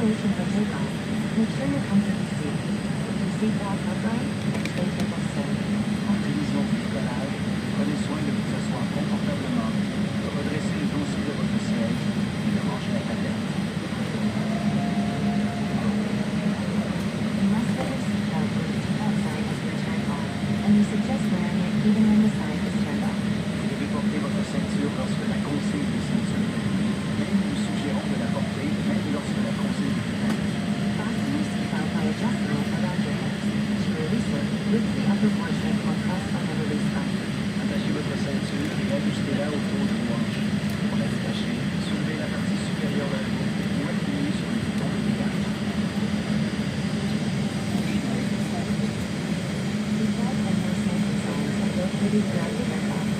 preparation for takeoff, make sure you're comfortably seated. With your seatbelt upright, stay table still. En prévision du décollage, prenez soin de vous asseoir confortablement, de redresser les dossiers de votre siège et de ranger la table. You must wear your seatbelt when the seatbelt sign has been turned on, and we suggest wearing it even when the sign is turned off. Vous devez porter votre ceinture lorsque la consigne de ceinture est levée. Mais nous vous suggérons de la porter même lorsque la consigne est éteinte. Fasten your seatbelt by adjusting it around your hips. To release it, lift the upper portion or press on the release button. Attachez votre ceinture et ajustez-la autour de vos hanches. Pour la détacher, soulevez la partie supérieure vers vous ou appuyez sur le bouton de dégage. Seatbelt and no safety signs are located throughout the aircraft.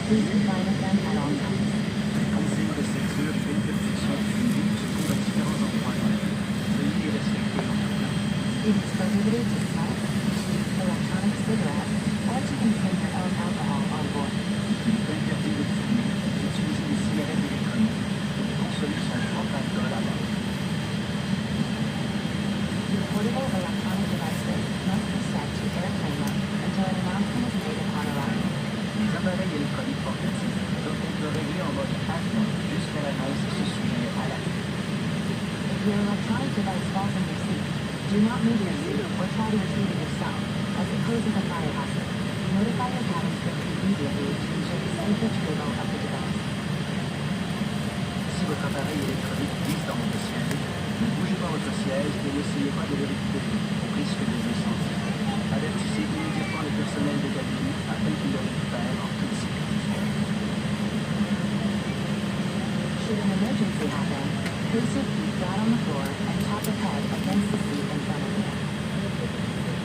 Please comply with them at all times. La consigne de ceinture et d'interdiction de fumer se trouve à différents endroits dans l'avion. Veuillez les respecter en tout temps. It is prohibited to smoke, use electronic cigarettes, or to consume your own alcohol on board. Il est interdit de fumer, d'utiliser des cigarettes électroniques et de consommer son propre alcool à bord. Your portable electronic devices must be set to airplane mode until an announcement is made upon arrival. Les appareils électroniques portatifs doivent être réglés en mode avion jusqu'à l'annonce de ce sujet à la fin. If your electronic device falls in your seat, do not move your seat or try to retrieve it yourself, as it poses a fire hazard. Notify your cabin crew immediately to ensure the safe retrieval of the device. Si votre appareil électronique glisse dans votre siège, ne bougez pas votre siège et n'essayez pas de le récupérer au risque de le sentir. Avertissez immédiatement le personnel de cabine afin qu'il le récupère en toute sécurité. Should an emergency happen, place your feet flat on the floor and tap your head against the seat in front of you.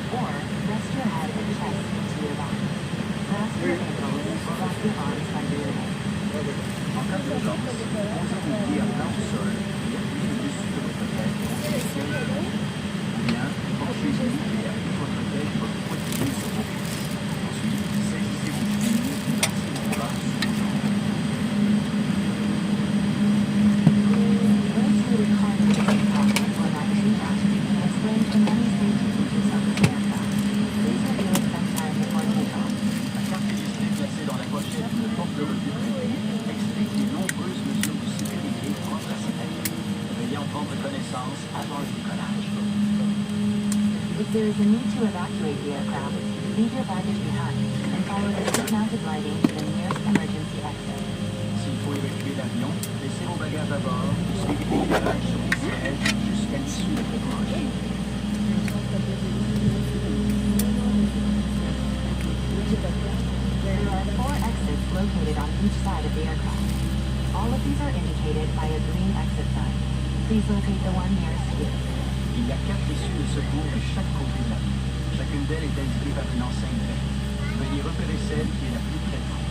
Or, rest your head and chest into your lap. Grasp your ankles or wrap your arms under your head. En cas d'urgence, posez vos pieds à plat au sol et appuyez le dessus de votre tête sur le siège de l'auto. Ou bien, penchez-vous et appuyez votre tête et votre poitrine sur vos cuisses. Ensuite, saisissez vos chevilles et placez vos bras sous vos jambes. Those who would car to the cockpit or not do that can explain the many safety features of this aircraft. Please review it sometime before takeoff. La carte de visite placée dans la pochette de porte de revue privée explique les nombreuses mesures de sécurité propres à cet avion. Veuillez en prendre connaissance avant le décollage. If there is a need to evacuate the aircraft, leave your baggage behind and follow the seat-mounted lighting to the nearest emergency exit. S'il faut évacuer l'avion, laissez vos bagages à bord et suivez l'éclairage sur les sièges jusqu'à l'issue de l'approche. There are 4 exits located on each side of the aircraft. All of these are indicated by a green exit sign. Please locate the one nearest you. Il y a 4 issues de secours de chaque côté de l'avion. Chacune d'elles est indiquée par une enseigne verte. Veuillez repérer celle qui est la plus près de vous.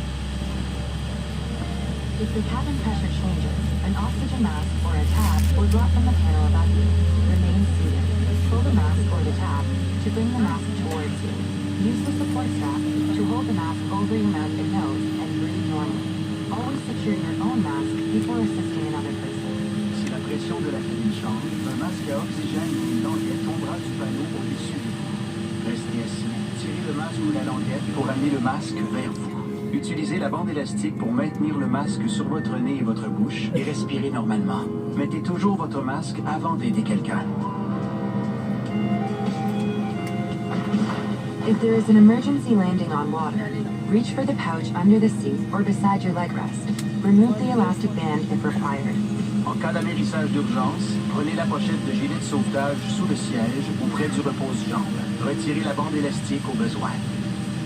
If the cabin pressure changes, an oxygen mask or a tab will drop from the panel above you. Remain seated. Pull the mask or the tab to bring the mask towards you. Use the support strap to hold the mask over your mouth and nose and breathe normally. Always secure your own mask before assisting another person. Si la pression de la cabine change, un masque à oxygène ou une languette tombera du panneau au-dessus de vous. Restez assis, tirez le masque ou la languette pour amener le masque vers vous. Utilisez la bande élastique pour maintenir le masque sur votre nez et votre bouche et respirez normalement. Mettez toujours votre masque avant d'aider quelqu'un. If there is an emergency landing on water, reach for the pouch under the seat or beside your leg rest. Remove the elastic band if required. En cas d'amérissage d'urgence, prenez la pochette de gilet de sauvetage sous le siège ou près du repose-jambe. Retirez la bande élastique au besoin.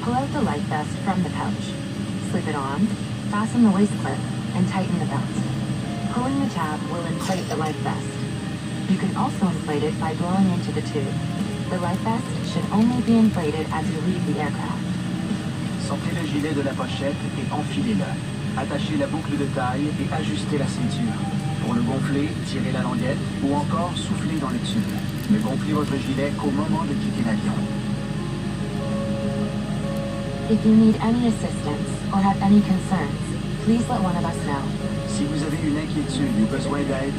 Pull out the life vest from the pouch. Slip it on, fasten the waist clip, and tighten the belt. Pulling the tab will inflate the life vest. You can also inflate it by blowing into the tube. The life vest should only be inflated as you leave the aircraft. Sortez le gilet de la pochette et enfilez-le. Attachez la boucle de taille et ajustez la ceinture. Pour le gonfler, tirez la languette ou encore soufflez dans le tube. Ne gonflez votre gilet qu'au moment de quitter l'avion. If you need any assistance or have any concerns, please let one of us know. Si vous avez une inquiétude ou besoin d'aide,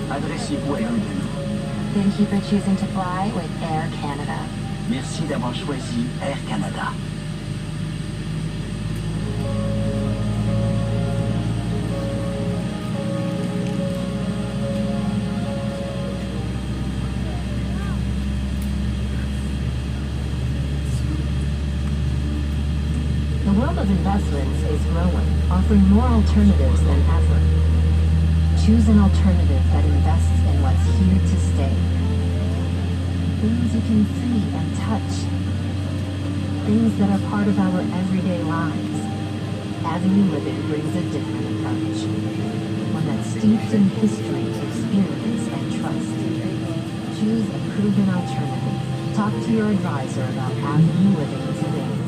adressez-vous à un de nous. Thank you for choosing to fly with Air Canada. Merci d'avoir choisi Air Canada. The world of investments is growing, offering more alternatives than ever. Choose an alternative that invests in what's here to stay. Things you can see and touch. Things that are part of our everyday lives. Avenue Living brings a different approach. One that's steeped in history, experience, and trust. Choose a proven alternative. Talk to your advisor about Avenue Living today.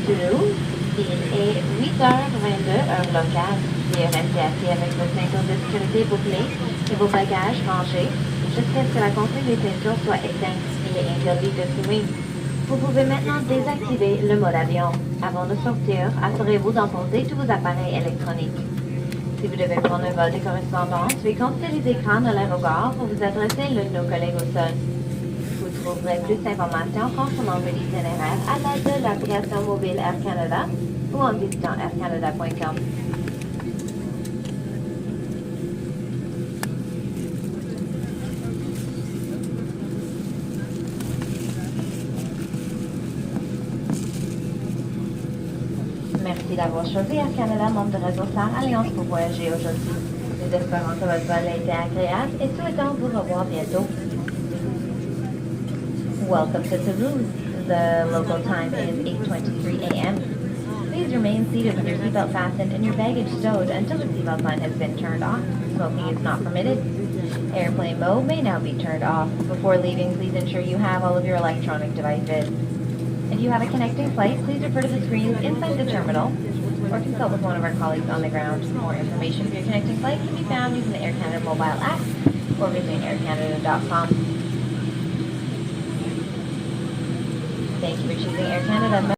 Toulouse. Il est 8h22 heure locale. Veuillez rester assis avec vos ceintures de sécurité bouclées et vos bagages rangés jusqu'à ce que la consigne des ceintures soit éteinte. Il est interdit de fumer. Vous pouvez maintenant désactiver le mode avion. Avant de sortir, assurez-vous d'emporter tous vos appareils électroniques. Si vous devez prendre un vol de correspondance, veuillez consulter les écrans de l'aérogare pour vous adresser à l'un de nos collègues au sol. Vous trouverez plus d'informations concernant vos itinéraires à l'aide de l'application mobile Air Canada ou en visitant aircanada.com. Merci d'avoir choisi Air Canada, membre de Réseau Star Alliance pour voyager aujourd'hui. Nous espérons que votre vol a été agréable et souhaitons vous revoir bientôt. Welcome to Toulouse. The local time is 8:23 a.m. Please remain seated with your seatbelt fastened and your baggage stowed until the seatbelt sign has been turned off. Smoking is not permitted. Airplane mode may now be turned off. Before leaving, please ensure you have all of your electronic devices. If you have a connecting flight, please refer to the screens inside the terminal or consult with one of our colleagues on the ground. More information for your connecting flight can be found using the Air Canada mobile app or visiting aircanada.com. Thank you for choosing Air Canada.